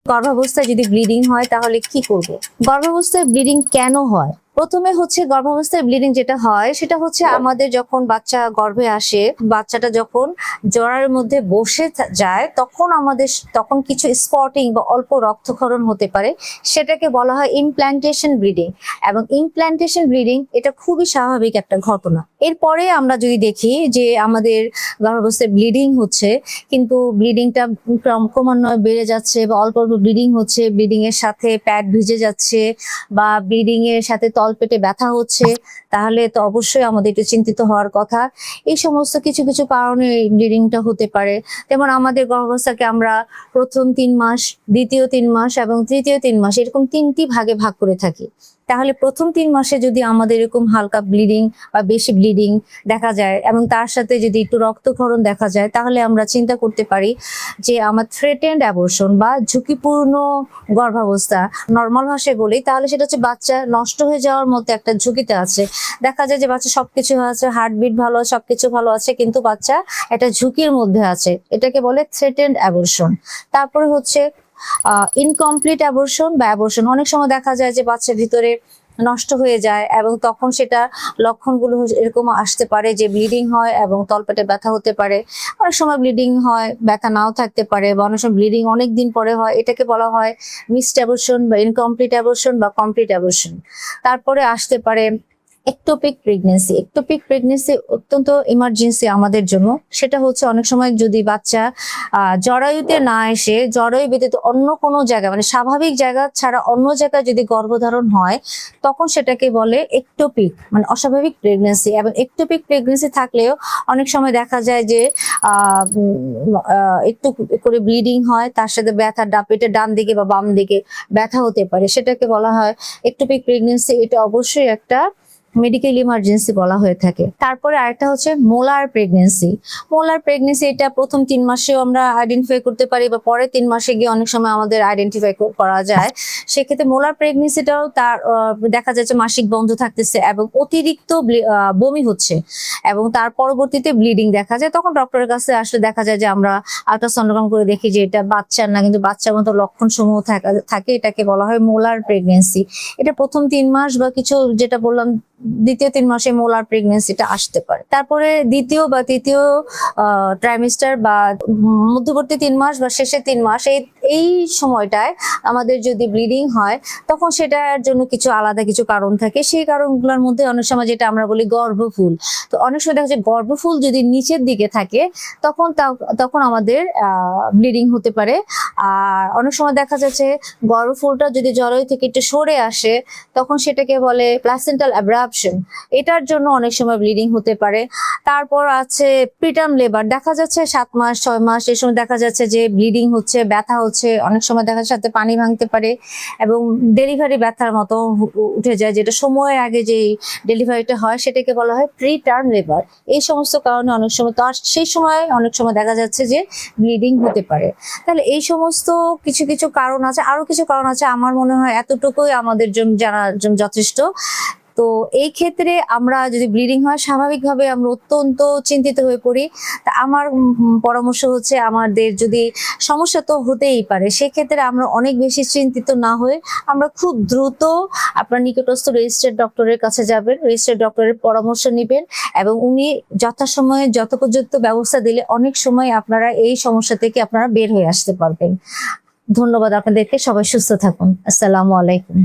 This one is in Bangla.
গর্ভাবস্থায় যদি ব্লিডিং হয় তাহলে কি করব? গর্ভাবস্থায় ব্লিডিং কেন হয়? প্রথমে হচ্ছে গর্ভাবস্থায় ব্লিডিং যেটা হয় সেটা হচ্ছে আমাদের যখন বাচ্চা গর্ভে আসে, বাচ্চাটা যখন জরার মধ্যে বসে যায় তখন কিছু স্পটিং বা অল্প রক্তক্ষরণ হতে পারে, সেটাকে বলা হয় ইমপ্ল্যান্টেশন ব্লিডিং। এবং ইমপ্ল্যান্টেশন ব্লিডিং এটা খুবই স্বাভাবিক একটা ঘটনা। এরপরে আমরা যদি দেখি যে আমাদের গর্ভাবস্থায় ব্লিডিং হচ্ছে, কিন্তু ব্লিডিংটা ক্রমান্বয়ে বেড়ে যাচ্ছে বা অল্প অল্প ব্লিডিং হচ্ছে, ব্লিডিং এর সাথে প্যাড ভিজে যাচ্ছে বা ব্লিডিং এর সাথে তলপেটে ব্যথা হচ্ছে, তাহলে তো অবশ্যই আমাদের একটু চিন্তিত হওয়ার কথা। এই সমস্ত কিছু কিছু কারণে এই ব্লিডিংটা হতে পারে। যেমন আমাদের গর্ভাবস্থাকে আমরা প্রথম 3 মাস, দ্বিতীয় 3 মাস এবং তৃতীয় 3 মাস এরকম 3টি ভাগে ভাগ করে থাকি। তাহলে প্রথম 3 মাসে যদি আমাদের এরকম হালকা ব্লিডিং বা বেশি ব্লিডিং দেখা যায় এবং তার সাথে যদি একটু রক্তক্ষরণ দেখা যায়, তাহলে আমরা চিন্তা করতে পারি যে আমার থ্রেটেন্ড অ্যাবর্শন বা ঝুঁকিপূর্ণ গর্ভাবস্থা, নর্মাল ভাষায় বলি তাহলে সেটা হচ্ছে বাচ্চা নষ্ট হয়ে যাওয়ার মতো একটা ঝুঁকিতে আছে। দেখা যায় যে বাচ্চা সবকিছু আছে, হার্টবিট ভালো, সবকিছু ভালো আছে, কিন্তু বাচ্চা একটা ঝুঁকির মধ্যে আছে, এটাকে বলে থ্রেটেন্ড অ্যাবর্শন। তারপরে হচ্ছে ইনকমপ্লিট অ্যাবর্শন বা অ্যাবর্শন। অনেক সময় দেখা যায় যে বাচ্চার ভিতরে নষ্ট হয়ে যায় এবং তখন সেটা লক্ষণগুলো এরকম আসতে পারে যে ব্লিডিং হয় এবং তলপেটে ব্যথা হতে পারে। অনেক সময় ব্লিডিং হয়, ব্যথা নাও থাকতে পারে, বা অনেক সময় ব্লিডিং অনেক দিন পরে হয়, এটাকে বলা হয় মিসড অ্যাবর্শন বা ইনকমপ্লিট অ্যাবর্শন বা কমপ্লিট অ্যাবর্শন। তারপরে আসতে পারে একটোপিক প্রেগনেন্সি। একটোপিক প্রেগনেন্সি অত্যন্ত ইমার্জেন্সি আমাদের জন্য। সেটা হচ্ছে অনেক সময় যদি বাচ্চা জরায়ুতে না এসে জরায়ু ব্যতীত অন্য কোনো জায়গায়, মানে স্বাভাবিক জায়গা ছাড়া অন্য জায়গায় যদি গর্ভধারণ হয়, তখন সেটাকে বলে একটোপিক, মানে অস্বাভাবিক প্রেগনেন্সি। এবং একটোপিক প্রেগনেন্সি থাকলেও অনেক সময় দেখা যায় যে একটু করে ব্লিডিং হয়, তার সাথে ব্যথা পেটের ডান দিকে বা বাম দিকে ব্যথা হতে পারে, সেটাকে বলা হয় একটোপিক প্রেগনেন্সি। এটা অবশ্যই একটা মেডিকেল ইমার্জেন্সি বলা হয়ে থাকে। তারপরে আরেকটা হচ্ছে মোলার প্রেগনেন্সি। মোলার প্রেগনেন্সি এটা প্রথম 3 মাসেও আমরা আইডেন্টিফাই করতে পারি বা পরে 3 মাসে গিয়ে অনেক সময় আমাদের আইডেন্টিফাই করা যায়। সেক্ষেত্রে মোলার প্রেগনেন্সিটাও তার দেখা যাচ্ছে মাসিক বন্ধ থাকতেছে এবং অতিরিক্ত বমি হচ্ছে এবং তার পরবর্তীতে ব্লিডিং দেখা যায়, তখন ডক্টরের কাছে আসলে দেখা যায় যে আমরা আল্ট্রাসনোগ্রাম করে দেখি যে এটা বাচ্চার না, কিন্তু বাচ্চার মতো লক্ষণ সমূহ থাকে, এটাকে বলা হয় মোলার প্রেগনেন্সি। এটা প্রথম 3 মাস বা কিছু যেটা বললাম দ্বিতীয় 3 মাসে মোলার প্রেগনেন্সিটা আসতে পারে। তারপরে দ্বিতীয় বা তৃতীয় ট্রাইমেস্টার বা মধ্যবর্তী 3 মাস বা শেষের 3 মাস, এই সময়টায় আমাদের যদি ব্লিডিং হয়, তখন সেটার জন্য কিছু আলাদা কিছু কারণ থাকে। সেই কারণগুলোর মধ্যে অনেক সময় যেটা আমরা বলি গর্ভফুল। তো অনেক সময় দেখা যায় গর্ভফুল যদি নিচের দিকে থাকে, তখন আমাদের ব্লিডিং হতে পারে। আর অনেক সময় দেখা যাচ্ছে গর্ভফুলটা যদি জরায়ু থেকে একটু সরে আসে, তখন সেটাকে বলে প্লাসেন্টাল অ্যাব্রাপশন। এটার জন্য অনেক সময় ব্লিডিং হতে পারে। তারপর আছে প্রিটার্ম লেবার। দেখা যাচ্ছে 7 মাস 6 মাস এই সময় দেখা যাচ্ছে যে ব্লিডিং হচ্ছে, ব্যথা হচ্ছে, অনেক সময় দেখা যাচ্ছে সাথে পানি ভাঙতে পারে এবং ডেলিভারি ব্যথার মতো উঠে যায়, যেটা সময়ের আগে যে ডেলিভারিটা হয় সেটাকে বলা হয় প্রিটার্ম লেবার। এই সমস্ত কারণে অনেক সময় তো সেই সময় অনেক সময় দেখা যাচ্ছে যে ব্লিডিং হতে পারে। তাহলে এই সমস্ত কিছু কিছু কারণ আছে, আরো কিছু কারণ আছে। আমার মনে হয় এতটুকুই আমাদের জন্য জানার জন্য যথেষ্ট। তো এই ক্ষেত্রে আমরা যদি ব্লিডিং হয়, স্বাভাবিকভাবে আমরা অত্যন্ত চিন্তিত হয়ে পড়ি। তা আমার পরামর্শ হচ্ছে, আমাদের যদি সমস্যা তো হতেই পারে, সেক্ষেত্রে আমরা অনেক বেশি চিন্তিত না হয়ে আমরা খুব দ্রুত আপনার নিকটস্থ রেজিস্টার্ড ডক্টরের কাছে যাবেন, রেজিস্টার্ড ডক্টরের পরামর্শ নেবেন এবং উনি যথাসময়ে যথোপযুক্ত ব্যবস্থা দিলে অনেক সময় আপনারা এই সমস্যা থেকে আপনারা বের হয়ে আসতে পারবেন। ধন্যবাদ আপনাদেরকে। সবাই সুস্থ থাকুন। আসসালামু আলাইকুম।